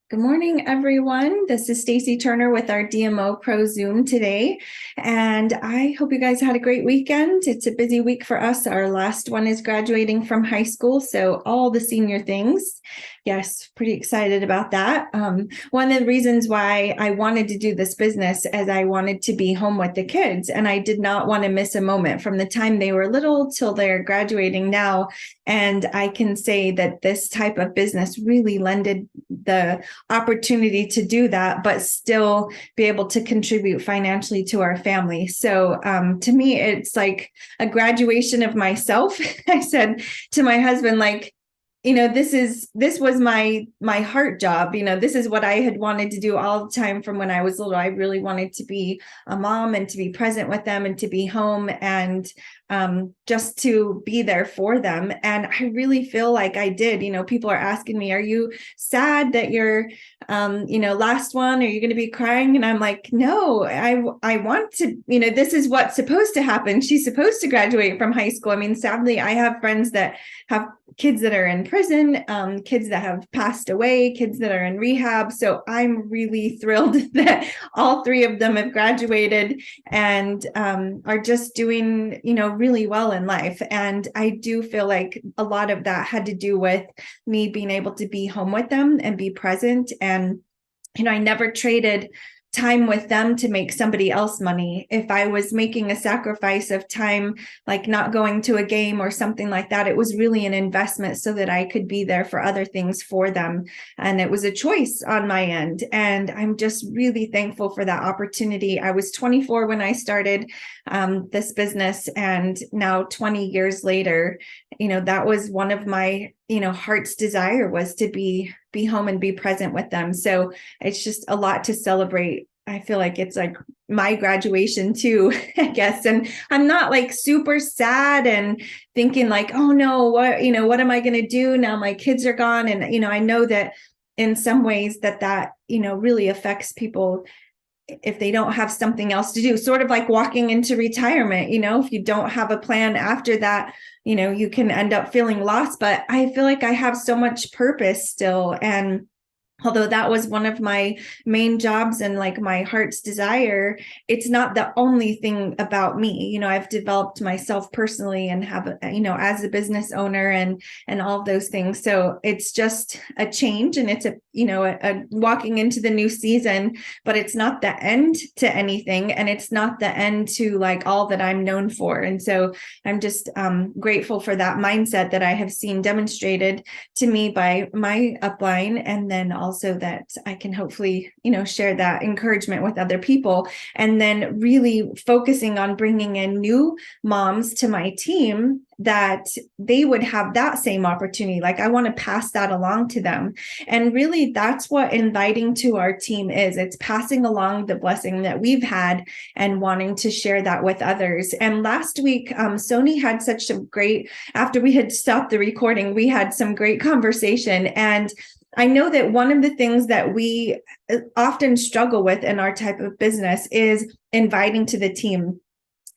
Good morning, everyone. This is Stacy Turner with our DMOpro Zoom today, and I hope you guys had a great weekend. It's a busy week for us. Our last one is graduating from high school, so all the senior things. Yes, pretty excited about that. One of the reasons why I wanted to do this business is I wanted to be home with the kids, and I did not want to miss a moment from the time they were little till they're graduating now. And I can say that this type of business really lended the opportunity to do that, but still be able to contribute financially to our family. So to me, it's like a graduation of myself. I said to my husband, like, this was my heart job. This is what I had wanted to do all the time from when I was little. I really wanted to be a mom and to be present with them and to be home and just to be there for them. And I really feel like I did. People are asking me, are you sad that you're last one? Are you going to be crying? And I'm like, no, I want to, this is what's supposed to happen. She's supposed to graduate from high school. I mean, sadly, I have friends that have kids that are in prison, kids that have passed away, kids that are in rehab. So I'm really thrilled that all three of them have graduated and are just doing, really well in life. And I do feel like a lot of that had to do with me being able to be home with them and be present. And, I never traded time with them to make somebody else money. If I was making a sacrifice of time, like not going to a game or something like that, it was really an investment so that I could be there for other things for them. And it was a choice on my end. And I'm just really thankful for that opportunity. I was 24 when I started this business, and now 20 years later, that was one of my heart's desire, was to be home and be present with them. So it's just a lot to celebrate. I feel like it's like my graduation too, I guess. And I'm not like super sad and thinking like, oh no, what am I going to do now? My kids are gone. And, I know that in some ways that really affects people if they don't have something else to do, sort of like walking into retirement. If you don't have a plan after that, you can end up feeling lost. But I feel like I have so much purpose still. And although that was one of my main jobs and like my heart's desire, it's not the only thing about me. I've developed myself personally and have, as a business owner and all of those things. So it's just a change, and it's a walking into the new season, but it's not the end to anything. And it's not the end to like all that I'm known for. And so I'm just grateful for that mindset that I have seen demonstrated to me by my upline. And then also that I can hopefully, share that encouragement with other people, and then really focusing on bringing in new moms to my team, that they would have that same opportunity. Like I want to pass that along to them. And really that's what inviting to our team is. It's passing along the blessing that we've had and wanting to share that with others. And last week, Sony had such a great, after we had stopped the recording, we had some great conversation. And I know that one of the things that we often struggle with in our type of business is inviting to the team.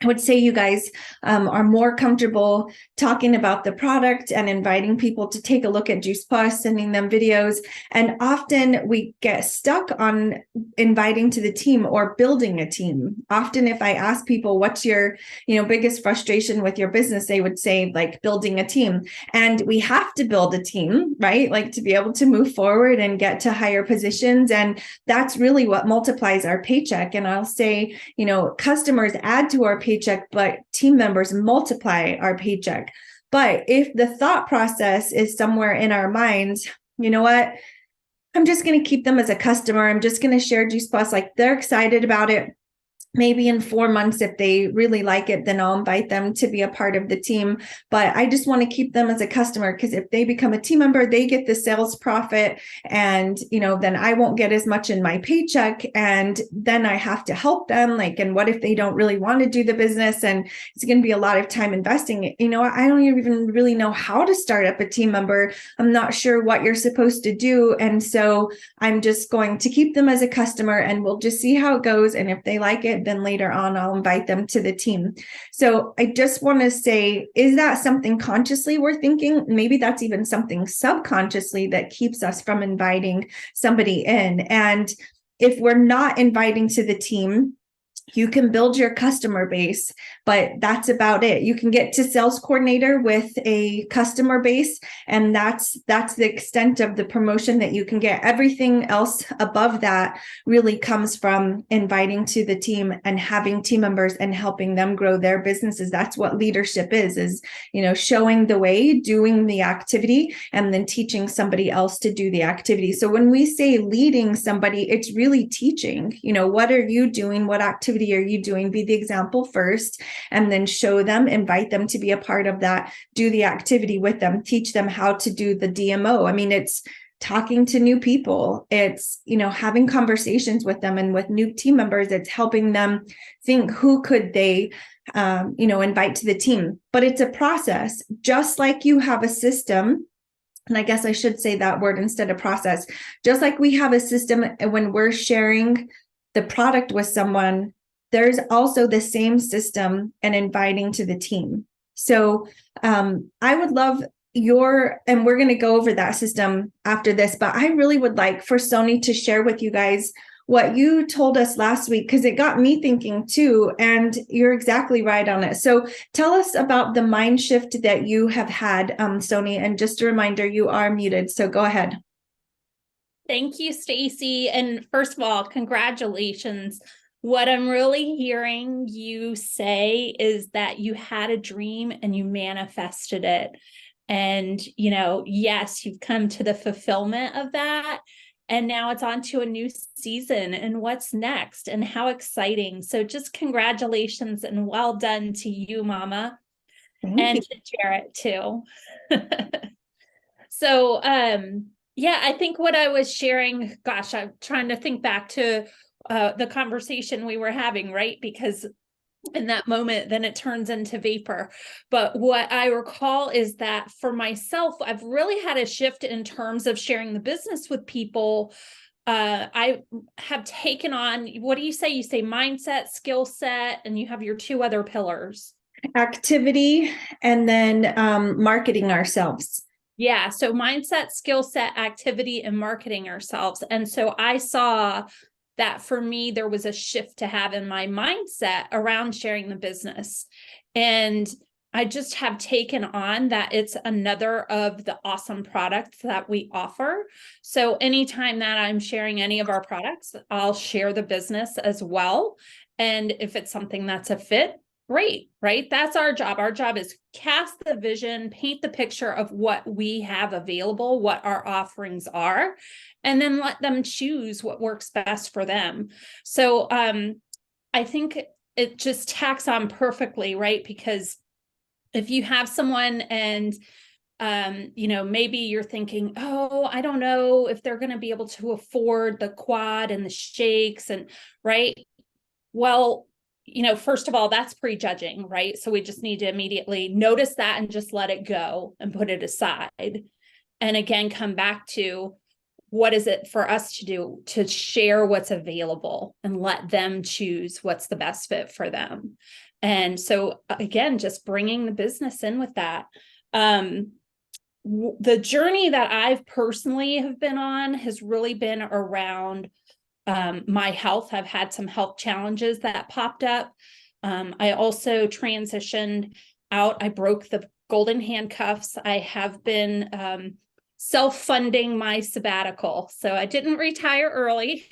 I would say you guys are more comfortable talking about the product and inviting people to take a look at Juice Plus, sending them videos. And often we get stuck on inviting to the team or building a team. Often if I ask people, what's your biggest frustration with your business, they would say like building a team. And we have to build a team, right? Like to be able to move forward and get to higher positions. And that's really what multiplies our paycheck. And I'll say, customers add to our paycheck, but team members multiply our paycheck. But if the thought process is somewhere in our minds, you know what? I'm just going to keep them as a customer. I'm just going to share Juice Plus. Like they're excited about it. Maybe in 4 months, if they really like it, then I'll invite them to be a part of the team. But I just want to keep them as a customer, because if they become a team member, they get the sales profit, and, then I won't get as much in my paycheck. And then I have to help them. Like, and what if they don't really want to do the business? And it's going to be a lot of time investing. I don't even really know how to start up a team member. I'm not sure what you're supposed to do. And so I'm just going to keep them as a customer, and we'll just see how it goes. And if they like it, excited, then later on I'll invite them to the team. So I just want to say, is that something consciously we're thinking? Maybe that's even something subconsciously that keeps us from inviting somebody in. And if we're not inviting to the team, you can build your customer base, but that's about it. You can get to sales coordinator with a customer base, and that's the extent of the promotion that you can get. Everything else above that really comes from inviting to the team and having team members and helping them grow their businesses. That's what leadership is, showing the way, doing the activity, and then teaching somebody else to do the activity. So when we say leading somebody, it's really teaching, what are you doing? What activity are you doing? Be the example first, and then show them, invite them to be a part of that, do the activity with them, teach them how to do the DMO. I mean, it's talking to new people. It's, having conversations with them, and with new team members, it's helping them think, who could they, invite to the team. But it's a process, just like you have a system. And I guess I should say that word instead of process. Just like we have a system when we're sharing the product with someone, there's also the same system and inviting to the team. So I would love and we're going to go over that system after this, but I really would like for Sony to share with you guys what you told us last week, because it got me thinking too, and you're exactly right on it. So tell us about the mind shift that you have had, Sony, and just a reminder, you are muted, so go ahead. Thank you, Stacy. And first of all, congratulations. What I'm really hearing you say is that you had a dream and you manifested it. And, yes, you've come to the fulfillment of that. And now it's on to a new season, and what's next, and how exciting. So just congratulations and well done to you, Mama. Thank you. To Jarrett too. So, I think what I was sharing, gosh, I'm trying to think back to the conversation we were having, right? Because in that moment, then it turns into vapor. But what I recall is that for myself, I've really had a shift in terms of sharing the business with people. I have taken on, what do you say? You say mindset, skill set, and you have your two other pillars. Activity, and then marketing ourselves. Yeah. So mindset, skill set, activity, and marketing ourselves. And so I saw that for me, there was a shift to have in my mindset around sharing the business. And I just have taken on that it's another of the awesome products that we offer. So anytime that I'm sharing any of our products, I'll share the business as well. And if it's something that's a fit, great, right? That's our job. Our job is cast the vision, paint the picture of what we have available, what our offerings are, and then let them choose what works best for them. So I think it just tacks on perfectly, right? Because if you have someone and maybe you're thinking, oh, I don't know if they're going to be able to afford the quad and the shakes, and right. Well, first of all, that's prejudging, right? So we just need to immediately notice that and just let it go and put it aside. And again, come back to, what is it for us to do to share what's available and let them choose what's the best fit for them. And so again, just bringing the business in with that. The journey that I've personally have been on has really been around my health. I've had some health challenges that popped up. I also transitioned out. I broke the golden handcuffs. I have been self-funding my sabbatical. So I didn't retire early,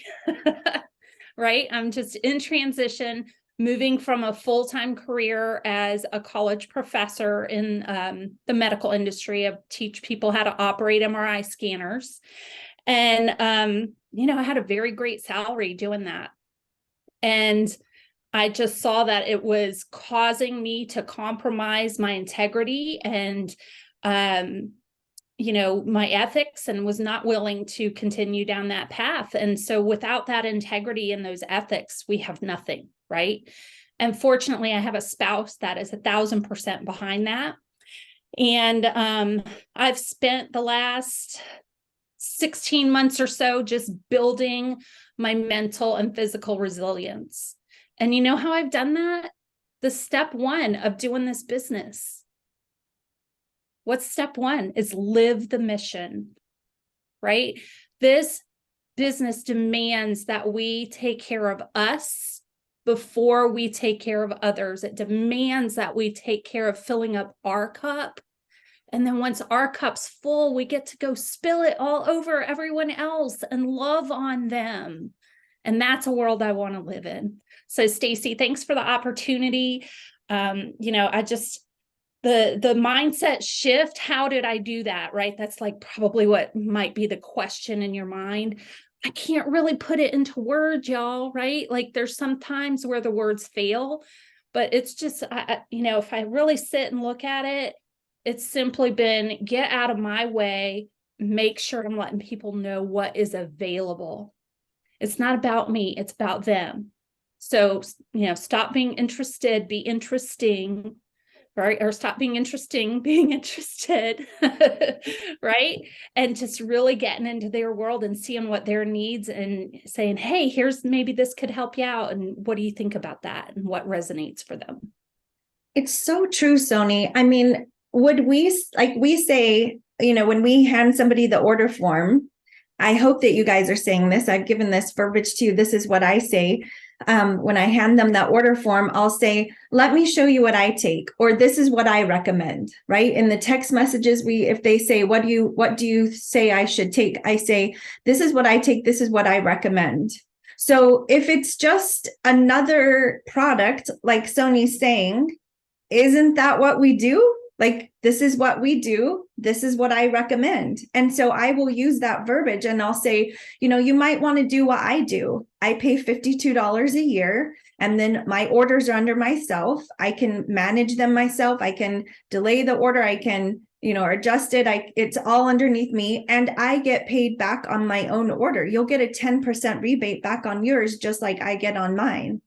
right? I'm just in transition, moving from a full-time career as a college professor in the medical industry. I teach people how to operate MRI scanners. And, I had a very great salary doing that. And I just saw that it was causing me to compromise my integrity and, my ethics, and was not willing to continue down that path. And so without that integrity and those ethics, we have nothing, right? And fortunately, I have a spouse that is 1,000% behind that. And I've spent the last 16 months or so just building my mental and physical resilience. And you know how I've done that? The step one of doing this business. What's step one? Is live the mission, right? This business demands that we take care of us before we take care of others. It demands that we take care of filling up our cup. And then once our cup's full, we get to go spill it all over everyone else and love on them. And that's a world I want to live in. So Stacy, thanks for the opportunity. I just, the mindset shift, how did I do that? Right? That's like probably what might be the question in your mind. I can't really put it into words, y'all, right? Like there's some times where the words fail, but it's just, if I really sit and look at it, it's simply been get out of my way, make sure I'm letting people know what is available. It's not about me, it's about them. So, stop being interested, be interesting, right? Or stop being interesting, being interested, right? And just really getting into their world and seeing what their needs and saying, hey, here's maybe this could help you out. And what do you think about that? And what resonates for them? It's so true, Sony. I mean, would we say, when we hand somebody the order form, I hope that you guys are saying this. I've given this verbiage to you. This is what I say. When I hand them that order form, I'll say, let me show you what I take, or this is what I recommend, right? In the text messages, if they say, what do you say I should take? I say, this is what I take. This is what I recommend. So if it's just another product, like Sony's saying, isn't that what we do? Like, this is what we do. This is what I recommend. And so I will use that verbiage and I'll say, you might want to do what I do. I pay $52 a year and then my orders are under myself. I can manage them myself. I can delay the order. I can, adjust it. It's all underneath me and I get paid back on my own order. You'll get a 10% rebate back on yours, just like I get on mine.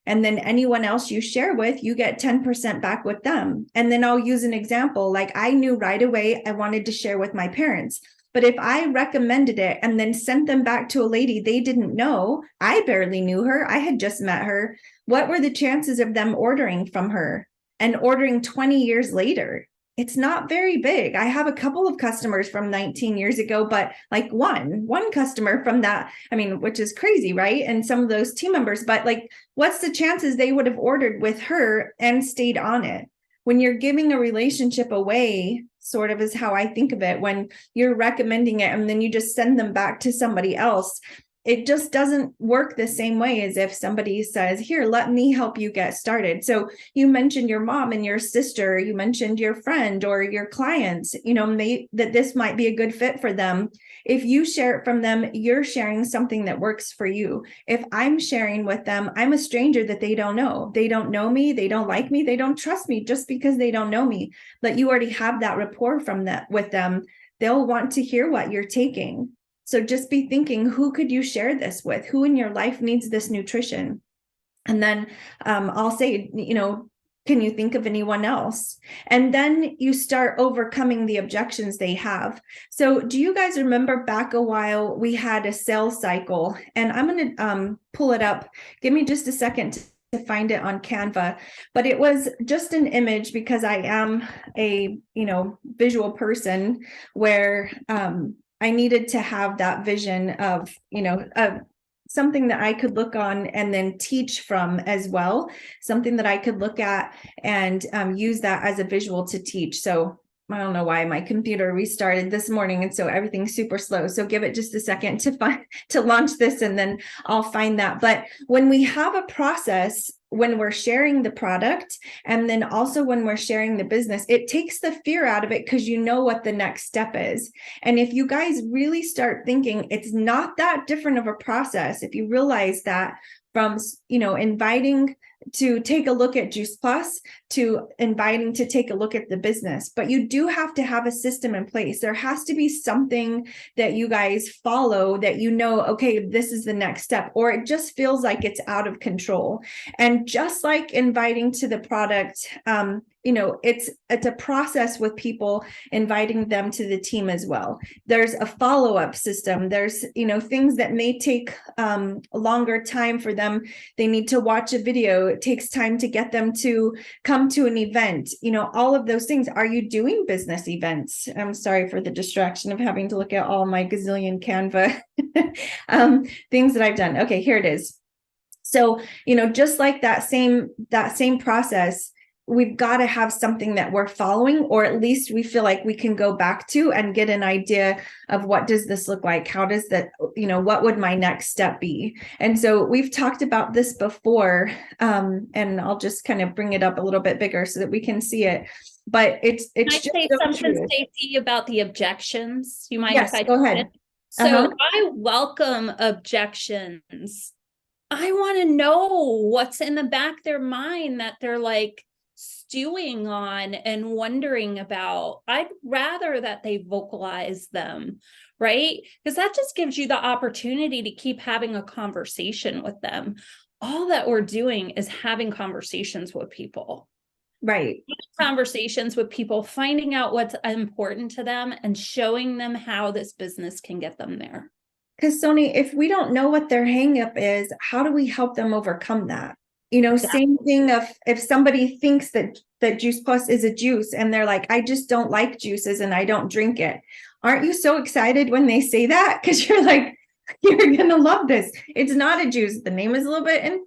And then anyone else you share with, you get 10% back with them. And then I'll use an example. Like I knew right away I wanted to share with my parents. But if I recommended it and then sent them back to a lady they didn't know, I barely knew her, I had just met her, what were the chances of them ordering from her and ordering 20 years later? It's not very big. I have a couple of customers from 19 years ago, but like one customer from that, which is crazy, right? And some of those team members, but like, what's the chances they would have ordered with her and stayed on it? When you're giving a relationship away, sort of is how I think of it, when you're recommending it and then you just send them back to somebody else, it just doesn't work the same way as if somebody says, here, let me help you get started. So you mentioned your mom and your sister, you mentioned your friend or your clients, that this might be a good fit for them. If you share it from them, you're sharing something that works for you. If I'm sharing with them, I'm a stranger that they don't know. They don't know me. They don't like me. They don't trust me just because they don't know me. But you already have that rapport with them. They'll want to hear what you're taking. So just be thinking, who could you share this with? Who in your life needs this nutrition? And then I'll say, can you think of anyone else? And then you start overcoming the objections they have. So do you guys remember back a while, we had a sales cycle, and I'm going to pull it up. Give me just a second to find it on Canva, but it was just an image because I am a, visual person where I needed to have that vision of, something that I could look on and then teach from as well, something that I could look at and use that as a visual to teach. So I don't know why my computer restarted this morning, and so everything's super slow. So give it just a second to launch this, and then I'll find that. But when we have a process, when we're sharing the product, and then also when we're sharing the business, it takes the fear out of it because you know what the next step is. And if you guys really start thinking it's not that different of a process, if you realize that from, inviting to take a look at Juice Plus, to inviting to take a look at the business. But you do have to have a system in place. There has to be something that you guys follow that you know, okay, this is the next step, or it just feels like it's out of control. And just like inviting to the product, it's a process with people, inviting them to the team as well. There's a follow-up system. There's, things that may take a longer time for them. They need to watch a video. It takes time to get them to come to an event, all of those things. Are you doing business events? I'm sorry for the distraction of having to look at all my gazillion Canva things that I've done. Okay, here it is. So, just like that same process, we've got to have something that we're following, or at least we feel like we can go back to and get an idea of what does this look like? How does that, what would my next step be? And so we've talked about this before, and I'll just kind of bring it up a little bit bigger so that we can see it. But it's Can I just say so something, true. Stacey, about the objections? You mind Yes, if I go ahead. So I welcome objections. I want to know what's in the back of their mind that they're like stewing on and wondering about. I'd rather that they vocalize them, right? Because that just gives you the opportunity to keep having a conversation with them. All that we're doing is having conversations with people. Right. Conversations with people, finding out what's important to them and showing them how this business can get them there. Because Sony, if we don't know what their hangup is, how do we help them overcome that? Same thing of if somebody thinks that Juice Plus is a juice and they're like, I just don't like juices and I don't drink it. Aren't you so excited when they say that? Because you're like, you're going to love this. It's not a juice. The name is a little bit,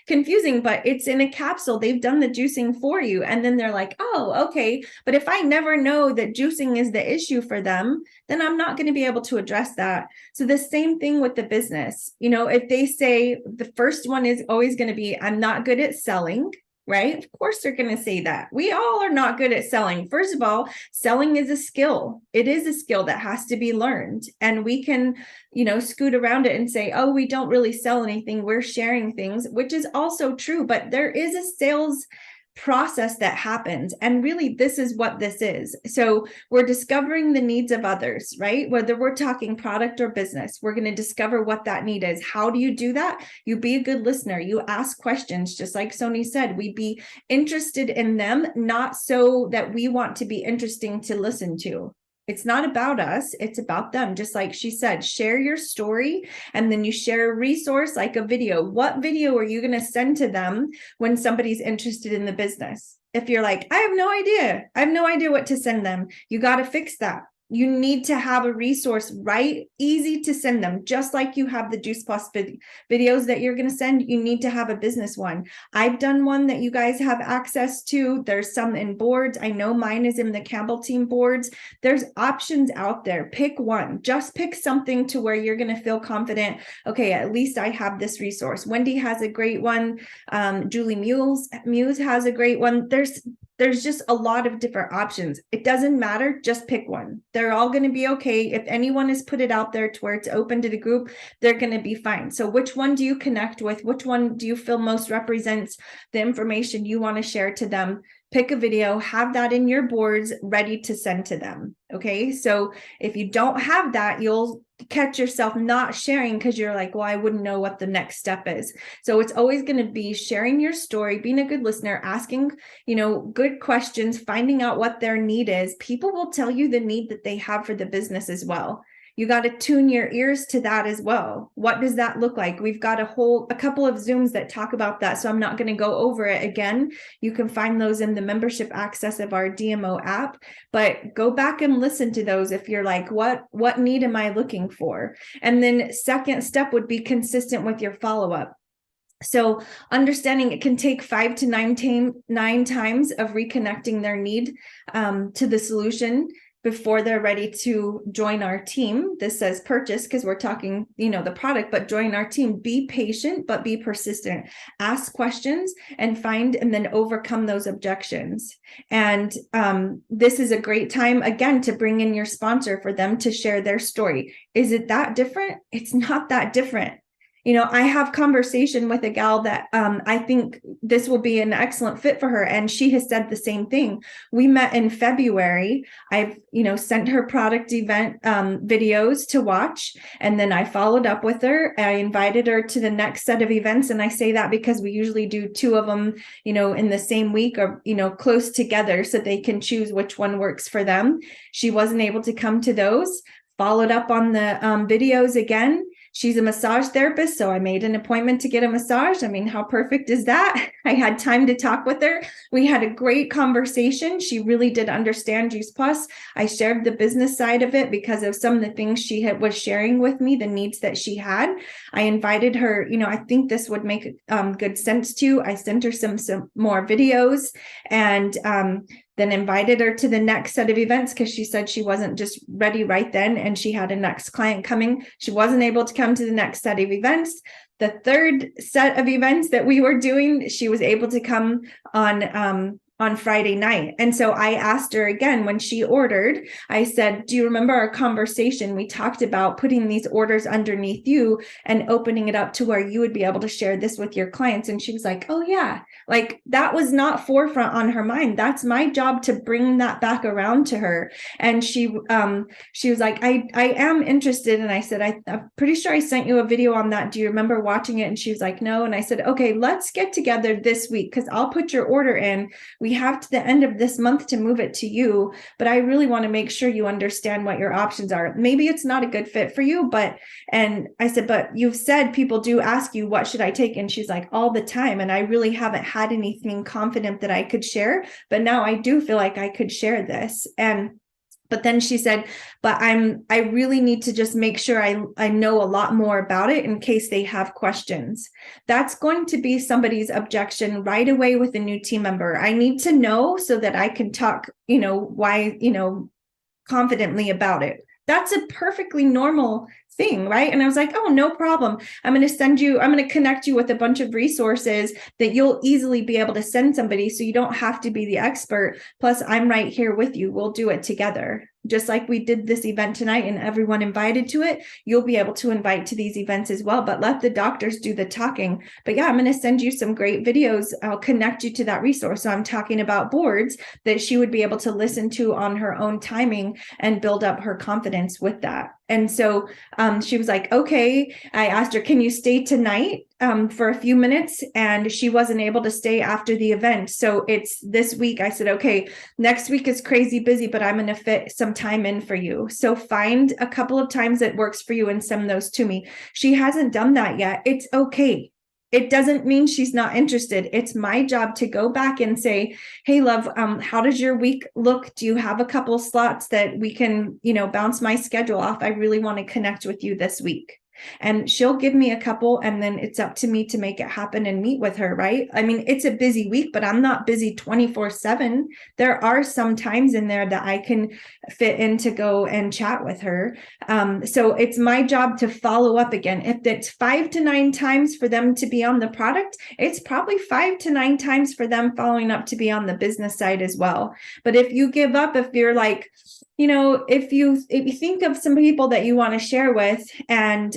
confusing, but it's in a capsule. They've done the juicing for you. And then they're like, oh, okay. But if I never know that juicing is the issue for them, then I'm not going to be able to address that. So the same thing with the business. If they say the first one is always going to be, I'm not good at selling. Right? Of course, they're going to say that. We all are not good at selling. First of all, selling is a skill. It is a skill that has to be learned. And we can, scoot around it and say, oh, we don't really sell anything. We're sharing things, which is also true. But there is a sales process that happens. And really, this is what this is. So we're discovering the needs of others, right? Whether we're talking product or business, we're going to discover what that need is. How do you do that? You be a good listener. You ask questions, just like Sony said, we be interested in them, not so that we want to be interesting to listen to. It's not about us. It's about them. Just like she said, share your story and then you share a resource like a video. What video are you going to send to them when somebody's interested in the business? If you're like, I have no idea what to send them. You got to fix that. You need to have a resource, right? Easy to send them. Just like you have the Juice Plus videos that you're going to send, you need to have a business one. I've done one that you guys have access to. There's some in boards. I know mine is in the Campbell team boards. There's options out there. Pick one. Just pick something to where you're going to feel confident. Okay, at least I have this resource. Wendy has a great one. Julie Muse has a great one. There's just a lot of different options. It doesn't matter. Just pick one. They're all going to be okay. If anyone has put it out there to where it's open to the group, they're going to be fine. So which one do you connect with? Which one do you feel most represents the information you want to share to them? Pick a video, have that in your boards ready to send to them. Okay. So if you don't have that, you'll catch yourself not sharing because you're like, well, I wouldn't know what the next step is. So it's always going to be sharing your story, being a good listener, asking, good questions, finding out what their need is. People will tell you the need that they have for the business as well. You got to tune your ears to that as well. What does that look like? We've got a couple of Zooms that talk about that. So I'm not going to go over it again. You can find those in the membership access of our DMO app, but go back and listen to those if you're like, what need am I looking for? And then second step would be consistent with your follow-up. So understanding it can take 5 to 9 times of reconnecting their need to the solution before they're ready to join our team. This says purchase because we're talking, the product, but join our team. Be patient, but be persistent. Ask questions and find and then overcome those objections. And this is a great time, again, to bring in your sponsor for them to share their story. Is it that different? It's not that different. I have conversation with a gal that I think this will be an excellent fit for her. And she has said the same thing. We met in February. I've, sent her product event videos to watch. And then I followed up with her. I invited her to the next set of events. And I say that because we usually do 2 of them, in the same week or, close together so they can choose which one works for them. She wasn't able to come to those. Followed up on the videos again. She's a massage therapist, so I made an appointment to get a massage. I mean, how perfect is that? I had time to talk with her. We had a great conversation. She really did understand Juice Plus. I shared the business side of it because of some of the things she was sharing with me, the needs that she had. I invited her, I think this would make good sense to. I sent her some more videos and then invited her to the next set of events because she said she wasn't just ready right then and she had a next client coming. She wasn't able to come to the next set of events. The third set of events that we were doing, she was able to come on Friday night. And so I asked her again when she ordered, I said, do you remember our conversation? We talked about putting these orders underneath you and opening it up to where you would be able to share this with your clients. And she was like, oh yeah, like that was not forefront on her mind. That's my job to bring that back around to her. And she was like, I am interested. And I said, I'm pretty sure I sent you a video on that. Do you remember watching it? And she was like, no. And I said, okay, let's get together this week because I'll put your order in. We have to the end of this month to move it to you, but I really want to make sure you understand what your options are. Maybe it's not a good fit for you, and I said, but you've said people do ask you, what should I take? And she's like, all the time. And I really haven't had anything confident that I could share, but now I do feel like I could share this. But then she said, but I really need to just make sure I know a lot more about it in case they have questions. That's going to be somebody's objection right away with a new team member. I need to know so that I can talk, why, confidently about it. That's a perfectly normal thing, right? And I was like, oh, no problem. I'm going to connect you with a bunch of resources that you'll easily be able to send somebody so you don't have to be the expert. Plus, I'm right here with you. We'll do it together. Just like we did this event tonight and everyone invited to it, you'll be able to invite to these events as well, but let the doctors do the talking. But yeah, I'm going to send you some great videos. I'll connect you to that resource. So I'm talking about boards that she would be able to listen to on her own timing and build up her confidence with that. And so she was like, okay. I asked her, can you stay tonight for a few minutes? And she wasn't able to stay after the event. So it's this week. I said, okay, next week is crazy busy, but I'm going to fit some time in for you. So find a couple of times that works for you and send those to me. She hasn't done that yet. It's okay. It doesn't mean she's not interested. It's my job to go back and say, hey, love, how does your week look? Do you have a couple slots that we can, bounce my schedule off? I really want to connect with you this week. And she'll give me a couple, and then it's up to me to make it happen and meet with her, right? I mean, it's a busy week, but I'm not busy 24/7. There are some times in there that I can fit in to go and chat with her. So it's my job to follow up again. If it's 5 to 9 times for them to be on the product, it's probably 5 to 9 times for them following up to be on the business side as well. But if you give up, if you're like, if you think of some people that you want to share with and,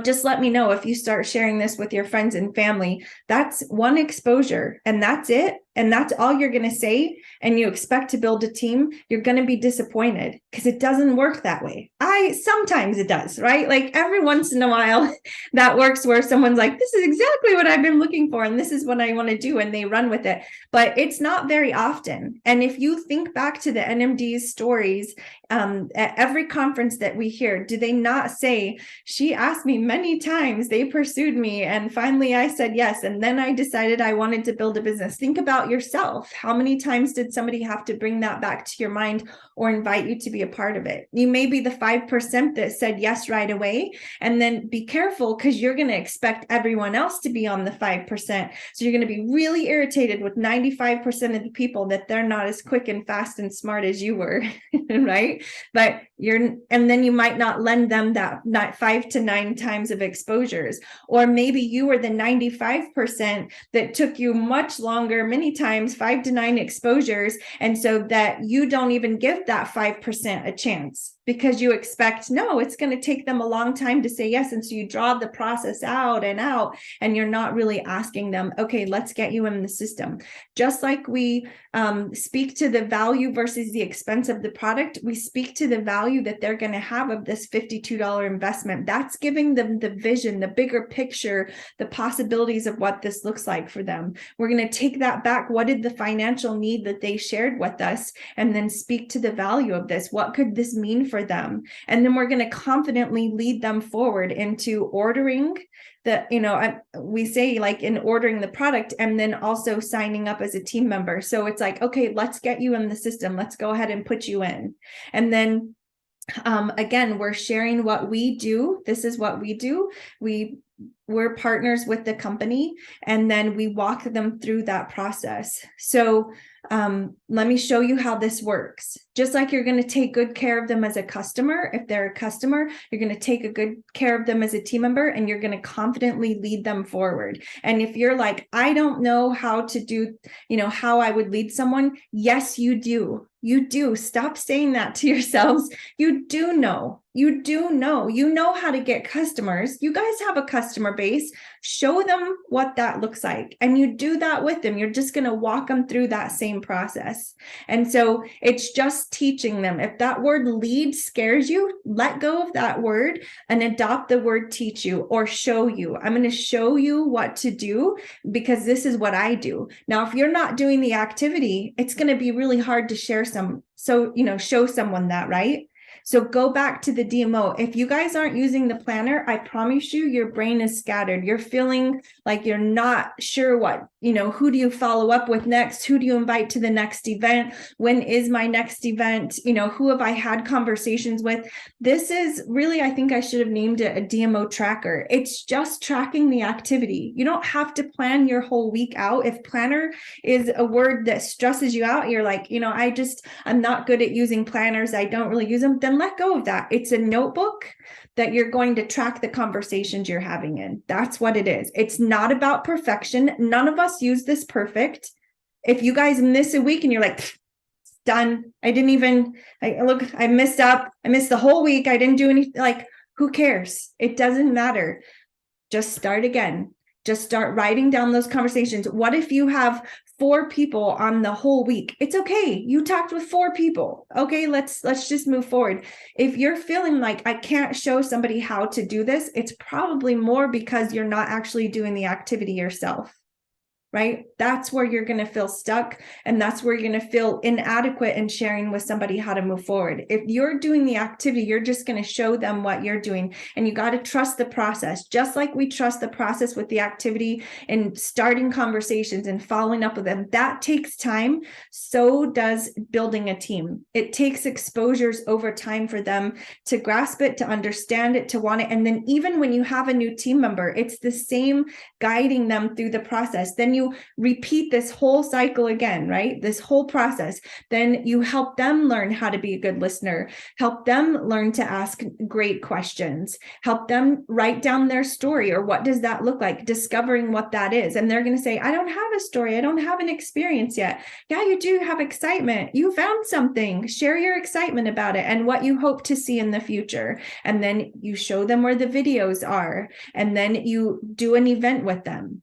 just let me know if you start sharing this with your friends and family. That's one exposure and that's it. And that's all you're going to say. And you expect to build a team. You're going to be disappointed because it doesn't work that way. Sometimes it does, right? Like every once in a while that works where someone's like, this is exactly what I've been looking for. And this is what I want to do. And they run with it, but it's not very often. And if you think back to the NMD's stories, at every conference that we hear, do they not say, she asked me many times, they pursued me, and finally I said yes. And then I decided I wanted to build a business. Think about yourself. How many times did somebody have to bring that back to your mind or invite you to be a part of it? You may be the 5% that said yes right away. And then be careful because you're going to expect everyone else to be on the 5%. So you're going to be really irritated with 95% of the people that they're not as quick and fast and smart as you were, right? But and then you might not lend them that 5 to 9 times of exposures. Or maybe you were the 95% that took you much longer, many times 5 to 9 exposures. And so that you don't even give that 5% a chance. because you expect, no, it's going to take them a long time to say yes. And so you draw the process out, and you're not really asking them, okay, let's get you in the system. Just like we speak to the value versus the expense of the product, we speak to the value that they're going to have of this $52 investment. That's giving them the vision, the bigger picture, the possibilities of what this looks like for them. We're going to take that back. What did the financial need that they shared with us? And then speak to the value of this. What could this mean for them? And then we're going to confidently lead them forward into ordering we say like in ordering the product, and then also signing up as a team member. So it's like, okay, let's get you in the system. Let's go ahead and put you in. And then again, we're sharing what we do. This is what we do. We're partners with the company, and then we walk them through that process. So let me show you how this works. Just like you're going to take good care of them as a customer, if they're a customer, you're going to take a good care of them as a team member, and you're going to confidently lead them forward. And if you're like, I don't know how to do, how I would lead someone. Yes, you do. You do. Stop saying that to yourselves. You do know. You know how to get customers. You guys have a customer base. Show them what that looks like. And you do that with them. You're just going to walk them through that same process. And so it's just teaching them. If that word lead scares you, let go of that word and adopt the word teach you or show you. I'm going to show you what to do because this is what I do. Now, if you're not doing the activity, it's going to be really hard to show someone that, right? So go back to the DMO. If you guys aren't using the planner, I promise you, your brain is scattered. You're feeling like you're not sure who do you follow up with next? Who do you invite to the next event? When is my next event? Who have I had conversations with? This is really, I think I should have named it a DMO tracker. It's just tracking the activity. You don't have to plan your whole week out. If planner is a word that stresses you out, you're like, I'm not good at using planners. I don't really use them. Then let go of that. It's a notebook that you're going to track the conversations you're having in. That's what it is. It's not about perfection. None of us use this perfect. If you guys miss a week and you're like, it's done. I messed up. I missed the whole week. I didn't do anything. Like, who cares? It doesn't matter. Just start again. Just start writing down those conversations. What if you have 4 people on the whole week? It's okay. You talked with 4 people. Okay, let's just move forward. If you're feeling like I can't show somebody how to do this, it's probably more because you're not actually doing the activity yourself. Right? That's where you're going to feel stuck. And that's where you're going to feel inadequate in sharing with somebody how to move forward. If you're doing the activity, you're just going to show them what you're doing. And you got to trust the process, just like we trust the process with the activity and starting conversations and following up with them. That takes time. So does building a team. It takes exposures over time for them to grasp it, to understand it, to want it. And then even when you have a new team member, it's the same guiding them through the process. Then you repeat this whole cycle again, right? This whole process. Then you help them learn how to be a good listener, help them learn to ask great questions, help them write down their story or what does that look like, discovering what that is. And they're going to say, I don't have a story. I don't have an experience yet. Yeah, you do have excitement. You found something. Share your excitement about it and what you hope to see in the future. And then you show them where the videos are. And then you do an event with them.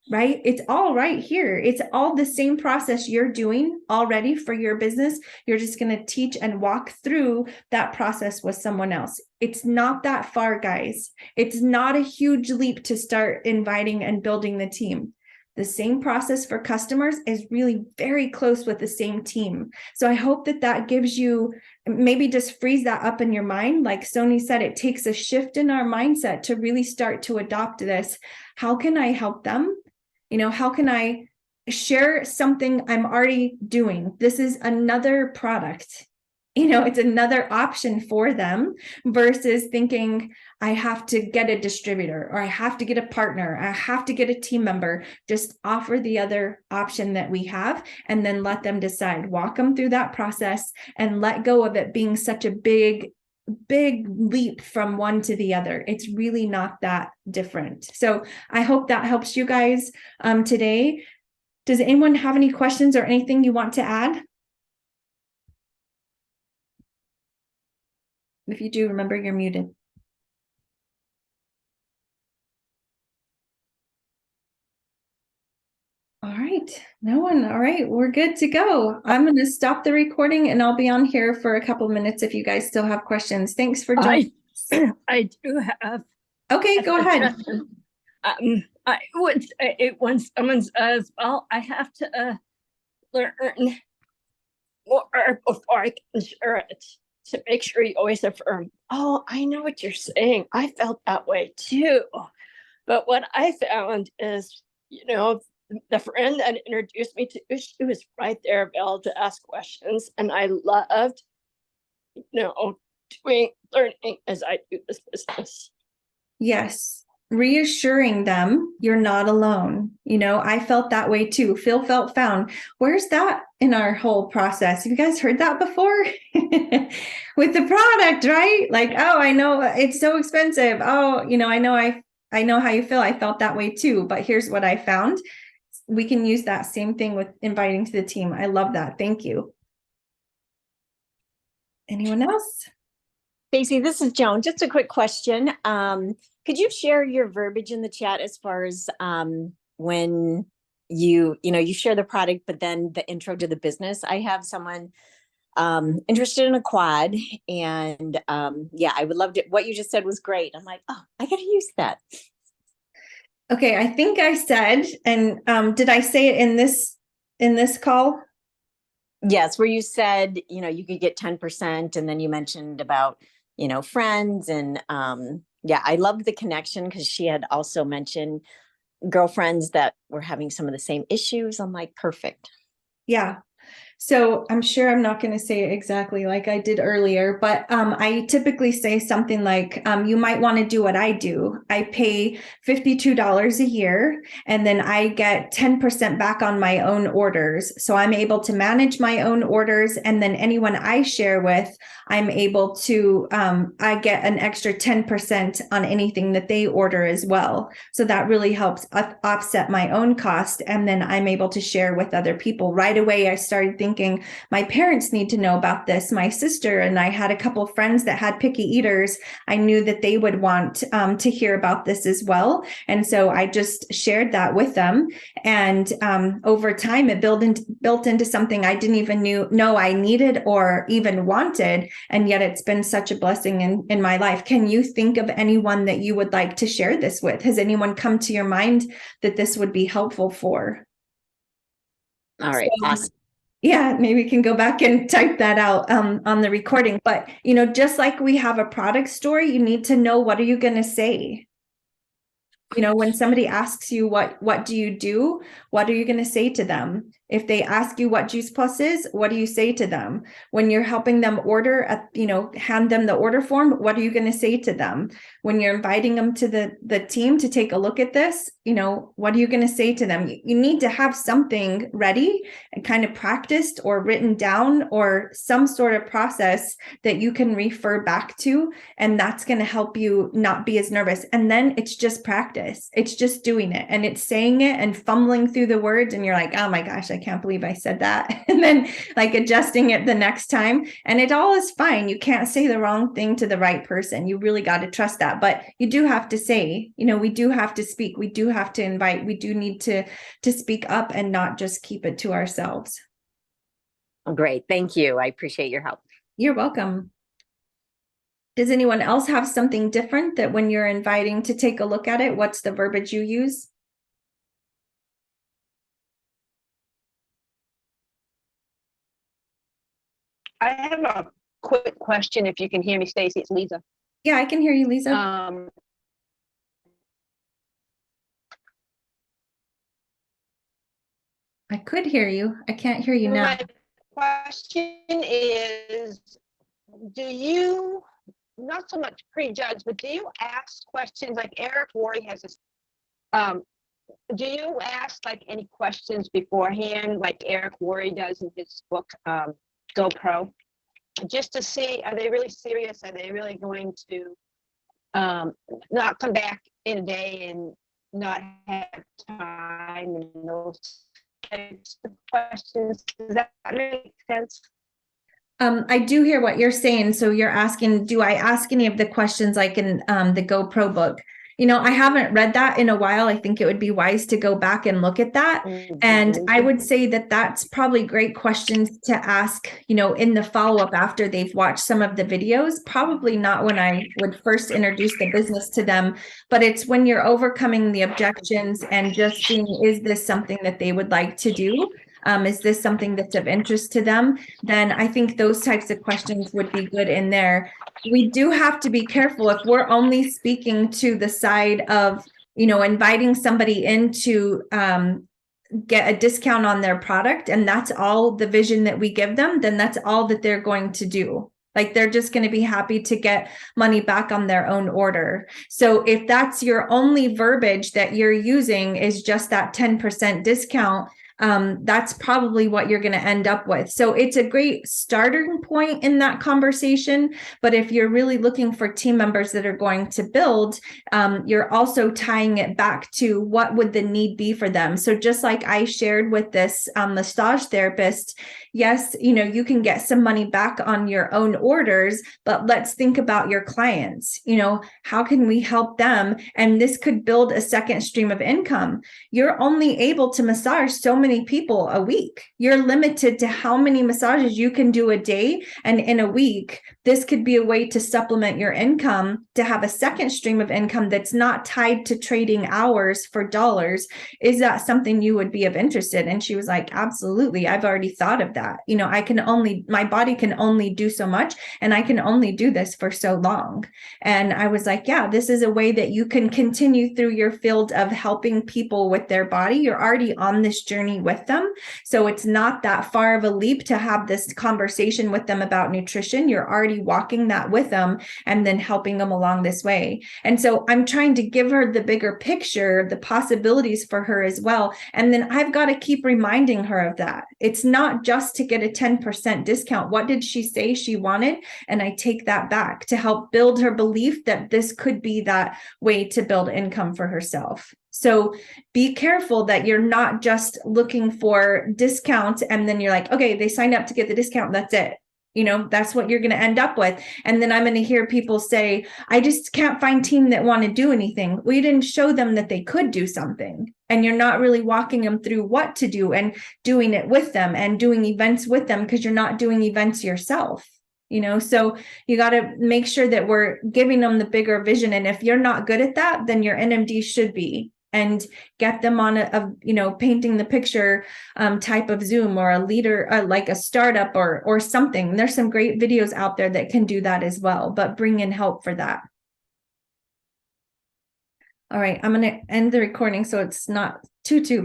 Right? It's all right here. It's all the same process you're doing already for your business. You're just going to teach and walk through that process with someone else. It's not that far, guys. It's not a huge leap to start inviting and building the team. The same process for customers is really very close with the same team. So I hope that gives you, maybe just freeze that up in your mind. Like Sony said, it takes a shift in our mindset to really start to adopt this. How can I help them? How can I share something I'm already doing? This is another product. It's another option for them versus thinking I have to get a distributor or I have to get a partner. I have to get a team member. Just offer the other option that we have and then let them decide, walk them through that process and let go of it being such a big leap from one to the other. It's really not that different. So I hope that helps you guys today. Does anyone have any questions or anything you want to add? If you do, remember you're muted. All right, no one. All right, we're good to go. I'm going to stop the recording and I'll be on here for a couple minutes if you guys still have questions. Thanks for joining. I do have. Okay, go ahead. I would say when someone says, well, I have to learn more before I can share it, to make sure you always affirm, oh, I know what you're saying. I felt that way too. But what I found is, the friend that introduced me to, she was right there available to ask questions. And I loved, learning as I do this business. Yes. Reassuring them you're not alone. I felt that way too. Phil felt found. Where's that in our whole process? Have you guys heard that before? With the product, right? Like, oh, I know it's so expensive. Oh, I know how you feel. I felt that way too. But here's what I found. We can use that same thing with inviting to the team. I love that. Thank you. Anyone else? Stacy, this is Joan. Just a quick question. Could you share your verbiage in the chat as far as when you share the product, but then the intro to the business? I have someone interested in a quad, and I would love to. What you just said was great. I'm like, oh, I got to use that. Okay, I think I said, and did I say it in this call? Yes, where you said, you could get 10%, and then you mentioned about, friends, and I loved the connection because she had also mentioned girlfriends that were having some of the same issues. I'm like, perfect. Yeah. So I'm sure I'm not going to say it exactly like I did earlier, but I typically say something like, you might want to do what I do. I pay $52 a year, and then I get 10% back on my own orders. So I'm able to manage my own orders. And then anyone I share with, I'm able to, I get an extra 10% on anything that they order as well. So that really helps offset my own cost. And then I'm able to share with other people. Right away, I started thinking my parents need to know about this. My sister and I had a couple of friends that had picky eaters. I knew that they would want to hear about this as well. And so I just shared that with them. And over time, it built into something I didn't even know I needed or even wanted. And yet it's been such a blessing in my life. Can you think of anyone that you would like to share this with? Has anyone come to your mind that this would be helpful for? All right. So, awesome. yeah, maybe we can go back and type that out on the recording. But, just like we have a product story, you need to know, what are you going to say? When somebody asks you, what do you do? What are you going to say to them? If they ask you what Juice Plus is, what do you say to them? When you're helping them order, hand them the order form, what are you going to say to them? When you're inviting them to the team to take a look at this, what are you going to say to them? You need to have something ready and kind of practiced or written down, or some sort of process that you can refer back to. And that's going to help you not be as nervous. And then it's just practice. It's just doing it, and it's saying it and fumbling through the words. And you're like, oh my gosh, I can't believe I said that. And then like adjusting it the next time. And it all is fine. You can't say the wrong thing to the right person. You really got to trust that. But you do have to say, we do have to speak. We do have to invite. We do need to speak up and not just keep it to ourselves. Great. Thank you. I appreciate your help. You're welcome. Does anyone else have something different that when you're inviting to take a look at it, what's the verbiage you use? I have a quick question. If you can hear me, Stacy, it's Lisa. Yeah, I can hear you, Lisa. I could hear you. I can't hear you now. My question is, do you, not so much prejudge, but do you ask questions like Eric Worre has this, do you ask like any questions beforehand, like Eric Worre does in his book, GoPro, just to see, are they really serious? Are they really going to not come back in a day and not have time, and those types of questions? Does that make sense? I do hear what you're saying. So you're asking, do I ask any of the questions like in the GoPro book? I haven't read that in a while. I think it would be wise to go back and look at that. And I would say that that's probably great questions to ask, in the follow-up after they've watched some of the videos. Probably not when I would first introduce the business to them, but it's when you're overcoming the objections and just seeing, is this something that they would like to do? Is this something that's of interest to them? Then I think those types of questions would be good in there. We do have to be careful if we're only speaking to the side of, inviting somebody in to get a discount on their product, and that's all the vision that we give them, then that's all that they're going to do. Like they're just going to be happy to get money back on their own order. So if that's your only verbiage that you're using is just that 10% discount, that's probably what you're going to end up with. So it's a great starting point in that conversation. But if you're really looking for team members that are going to build, you're also tying it back to what would the need be for them. So just like I shared with this massage therapist, yes, you can get some money back on your own orders, but let's think about your clients. How can we help them? And this could build a second stream of income. You're only able to massage so many people a week. You're limited to how many massages you can do a day and in a week. This could be a way to supplement your income, to have a second stream of income that's not tied to trading hours for dollars. Is that something you would be of interest in? And she was like, absolutely. I've already thought of that. My body can only do so much, and I can only do this for so long. And I was like, yeah, this is a way that you can continue through your field of helping people with their body. You're already on this journey with them. So it's not that far of a leap to have this conversation with them about nutrition. You're already walking that with them and then helping them along this way. And so I'm trying to give her the bigger picture, the possibilities for her as well. And then I've got to keep reminding her of that. It's not just to get a 10% discount. What did she say she wanted? And I take that back to help build her belief that this could be that way to build income for herself. So be careful that you're not just looking for discounts and then you're like, okay, they signed up to get the discount. That's it. That's what you're going to end up with. And then I'm going to hear people say, I just can't find team that want to do anything. We didn't show them that they could do something. And you're not really walking them through what to do and doing it with them and doing events with them because you're not doing events yourself. So you got to make sure that we're giving them the bigger vision. And if you're not good at that, then your NMD should be, and get them on a painting the picture type of Zoom, or a leader, like a startup or something. There's some great videos out there that can do that as well, but bring in help for that. All right, I'm going to end the recording so it's not too